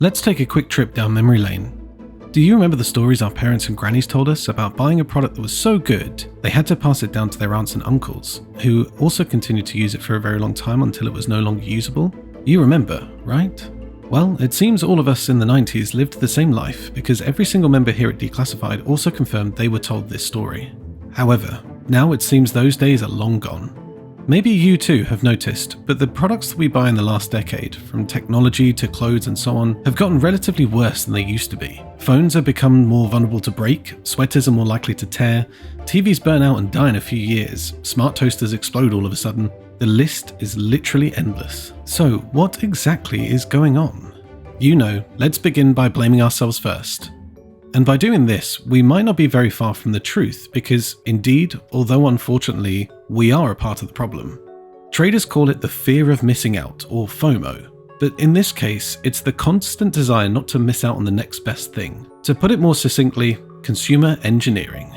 Let's take a quick trip down memory lane. Do you remember the stories our parents and grannies told us about buying a product that was so good they had to pass it down to their aunts and uncles, who also continued to use it for a very long time until it was no longer usable? You remember, right? Well, it seems all of us in the 90s lived the same life because every single member here at Declassified also confirmed they were told this story. However, now it seems those days are long gone. Maybe you too have noticed, but the products that we buy in the last decade, from technology to clothes and so on, have gotten relatively worse than they used to be. Phones have become more vulnerable to break, sweaters are more likely to tear, TVs burn out and die in a few years, smart toasters explode all of a sudden. The list is literally endless. So what exactly is going on? Let's begin by blaming ourselves first. And by doing this, we might not be very far from the truth because, indeed, although unfortunately, we are a part of the problem. Traders call it the fear of missing out, or FOMO, but in this case, it's the constant desire not to miss out on the next best thing. To put it more succinctly, consumer engineering.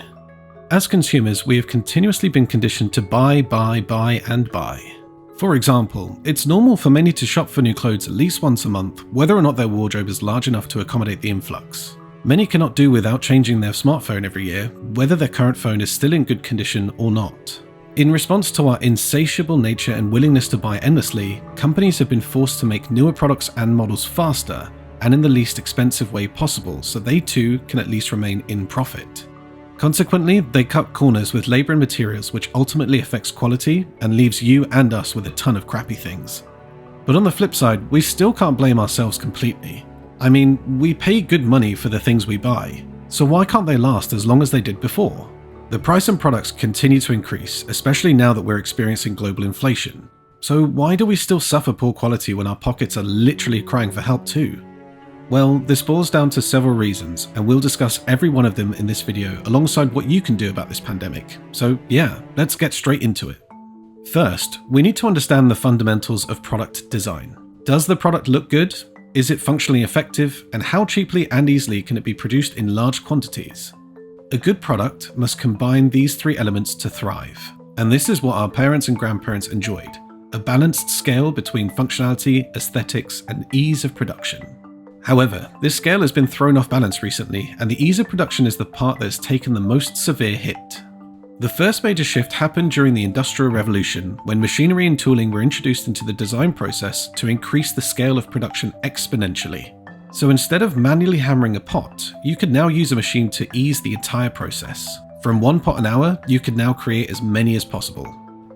As consumers, we have continuously been conditioned to buy, and buy. For example, it's normal for many to shop for new clothes at least once a month, whether or not their wardrobe is large enough to accommodate the influx. Many cannot do without changing their smartphone every year, whether their current phone is still in good condition or not. In response to our insatiable nature and willingness to buy endlessly, companies have been forced to make newer products and models faster and in the least expensive way possible so they too can at least remain in profit. Consequently, they cut corners with labor and materials, which ultimately affects quality and leaves you and us with a ton of crappy things. But on the flip side, we still can't blame ourselves completely. I mean, we pay good money for the things we buy, so why can't they last as long as they did before? The price of products continue to increase, especially now that we're experiencing global inflation. So why do we still suffer poor quality when our pockets are literally crying for help too? Well, this boils down to several reasons, and we'll discuss every one of them in this video alongside what you can do about this pandemic. So yeah, let's get straight into it. First, we need to understand the fundamentals of product design. Does the product look good? Is it functionally effective, and how cheaply and easily can it be produced in large quantities? A good product must combine these three elements to thrive, and this is what our parents and grandparents enjoyed: a balanced scale between functionality, aesthetics, and ease of production. However, this scale has been thrown off balance recently, and the ease of production is the part that has taken the most severe hit. The first major shift happened during the Industrial Revolution, when machinery and tooling were introduced into the design process to increase the scale of production exponentially. So instead of manually hammering a pot, you could now use a machine to ease the entire process. From one pot an hour, you could now create as many as possible.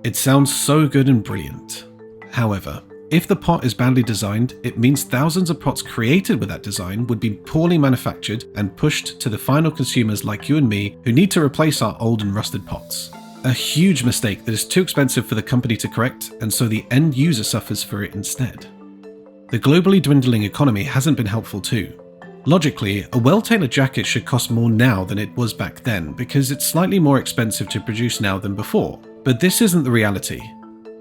It sounds so good and brilliant. However, if the pot is badly designed, it means thousands of pots created with that design would be poorly manufactured and pushed to the final consumers like you and me who need to replace our old and rusted pots. A huge mistake that is too expensive for the company to correct, and so the end user suffers for it instead. The globally dwindling economy hasn't been helpful too. Logically, a well-tailored jacket should cost more now than it was back then because it's slightly more expensive to produce now than before, but this isn't the reality.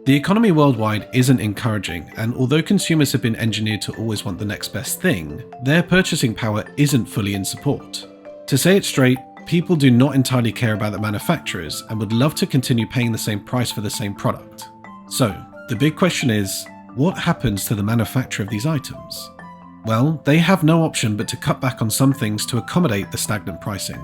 The economy worldwide isn't encouraging, and although consumers have been engineered to always want the next best thing, their purchasing power isn't fully in support. To say it straight, people do not entirely care about the manufacturers and would love to continue paying the same price for the same product. So, the big question is, what happens to the manufacture of these items? Well, they have no option but to cut back on some things to accommodate the stagnant pricing.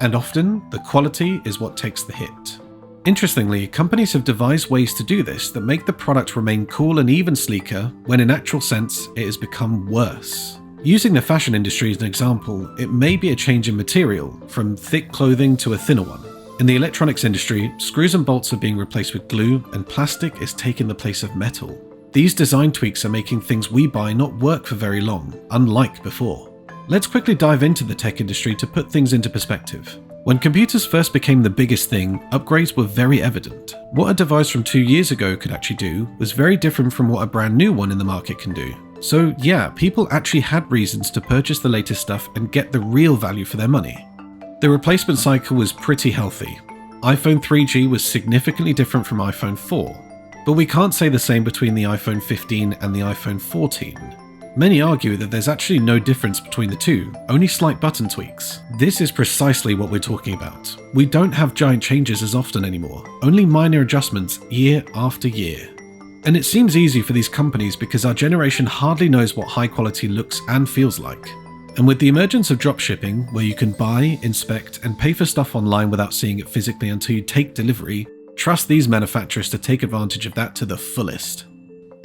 And often, the quality is what takes the hit. Interestingly, companies have devised ways to do this that make the product remain cool and even sleeker, when in actual sense, it has become worse. Using the fashion industry as an example, it may be a change in material, from thick clothing to a thinner one. In the electronics industry, screws and bolts are being replaced with glue, and plastic is taking the place of metal. These design tweaks are making things we buy not work for very long, unlike before. Let's quickly dive into the tech industry to put things into perspective. When computers first became the biggest thing, upgrades were very evident. What a device from 2 years ago could actually do was very different from what a brand new one in the market can do. So yeah, people actually had reasons to purchase the latest stuff and get the real value for their money. The replacement cycle was pretty healthy. iPhone 3G was significantly different from iPhone 4, but we can't say the same between the iPhone 15 and the iPhone 14. Many argue that there's actually no difference between the two, only slight button tweaks. This is precisely what we're talking about. We don't have giant changes as often anymore, only minor adjustments year after year. And it seems easy for these companies because our generation hardly knows what high quality looks and feels like. And with the emergence of dropshipping, where you can buy, inspect, and pay for stuff online without seeing it physically until you take delivery, trust these manufacturers to take advantage of that to the fullest.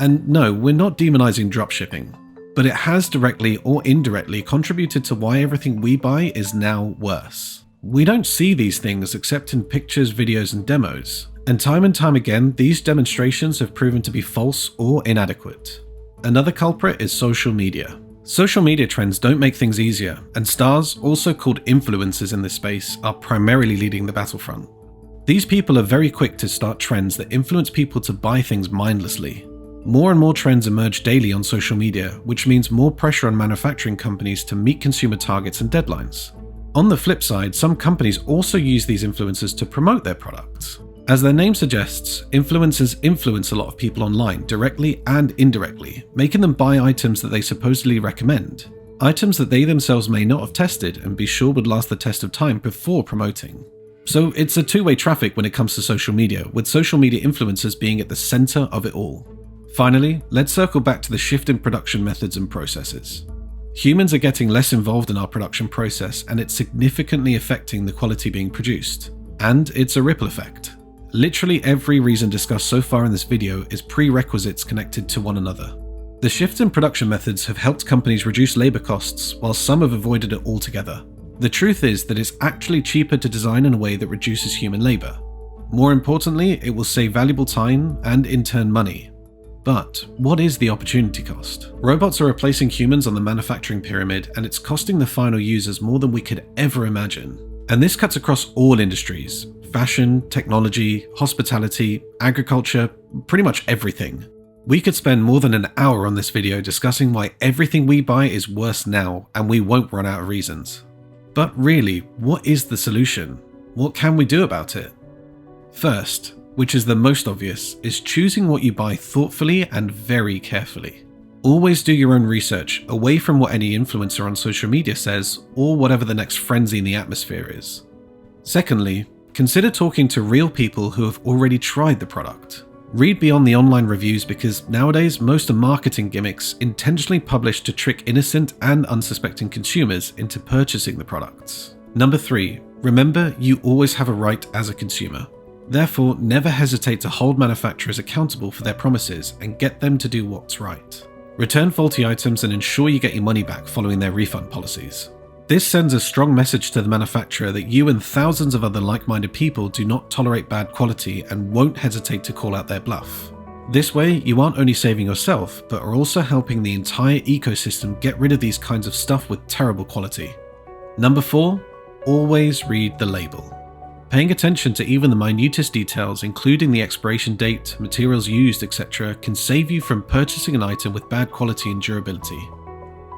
And no, we're not demonizing dropshipping, but it has directly or indirectly contributed to why everything we buy is now worse. We don't see these things except in pictures, videos, and demos. And time again, these demonstrations have proven to be false or inadequate. Another culprit is social media. Social media trends don't make things easier, and stars, also called influencers in this space, are primarily leading the battlefront. These people are very quick to start trends that influence people to buy things mindlessly. More and more trends emerge daily on social media, which means more pressure on manufacturing companies to meet consumer targets and deadlines. On the flip side, some companies also use these influencers to promote their products. As their name suggests, influencers influence a lot of people online, directly and indirectly, making them buy items that they supposedly recommend. Items that they themselves may not have tested and be sure would last the test of time before promoting. So it's a two-way traffic when it comes to social media, with social media influencers being at the center of it all. Finally, let's circle back to the shift in production methods and processes. Humans are getting less involved in our production process, and it's significantly affecting the quality being produced. And it's a ripple effect. Literally every reason discussed so far in this video is prerequisites connected to one another. The shifts in production methods have helped companies reduce labor costs, while some have avoided it altogether. The truth is that it's actually cheaper to design in a way that reduces human labor. More importantly, it will save valuable time and in turn money. But what is the opportunity cost? Robots are replacing humans on the manufacturing pyramid, and it's costing the final users more than we could ever imagine. And this cuts across all industries: fashion, technology, hospitality, agriculture, pretty much everything. We could spend more than an hour on this video discussing why everything we buy is worse now, and we won't run out of reasons. But really, what is the solution? What can we do about it? First, which is the most obvious, is choosing what you buy thoughtfully and very carefully. Always do your own research, away from what any influencer on social media says, or whatever the next frenzy in the atmosphere is. Secondly, consider talking to real people who have already tried the product. Read beyond the online reviews, because nowadays most are marketing gimmicks intentionally published to trick innocent and unsuspecting consumers into purchasing the products. Number 3, remember you always have a right as a consumer. Therefore, never hesitate to hold manufacturers accountable for their promises and get them to do what's right. Return faulty items and ensure you get your money back following their refund policies. This sends a strong message to the manufacturer that you and thousands of other like-minded people do not tolerate bad quality and won't hesitate to call out their bluff. This way, you aren't only saving yourself, but are also helping the entire ecosystem get rid of these kinds of stuff with terrible quality. Number 4, always read the label. Paying attention to even the minutest details, including the expiration date, materials used, etc., can save you from purchasing an item with bad quality and durability.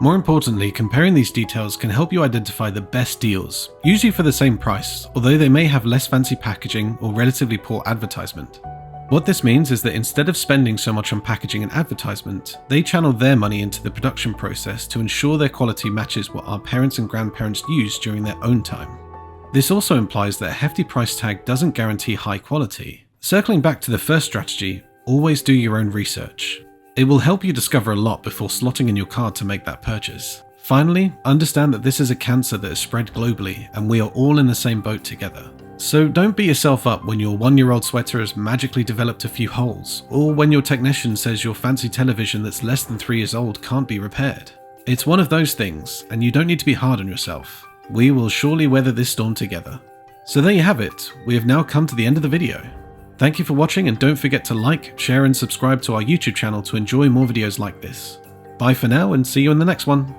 More importantly, comparing these details can help you identify the best deals, usually for the same price, although they may have less fancy packaging or relatively poor advertisement. What this means is that instead of spending so much on packaging and advertisement, they channel their money into the production process to ensure their quality matches what our parents and grandparents used during their own time. This also implies that a hefty price tag doesn't guarantee high quality. Circling back to the first strategy, always do your own research. It will help you discover a lot before slotting in your card to make that purchase. Finally, understand that this is a cancer that is spread globally, and we are all in the same boat together. So don't beat yourself up when your 1-year-old sweater has magically developed a few holes, or when your technician says your fancy television that's less than 3 years old can't be repaired. It's one of those things, and you don't need to be hard on yourself. We will surely weather this storm together. So there you have it, we have now come to the end of the video. Thank you for watching, and don't forget to like, share and subscribe to our YouTube channel to enjoy more videos like this. Bye for now, and see you in the next one.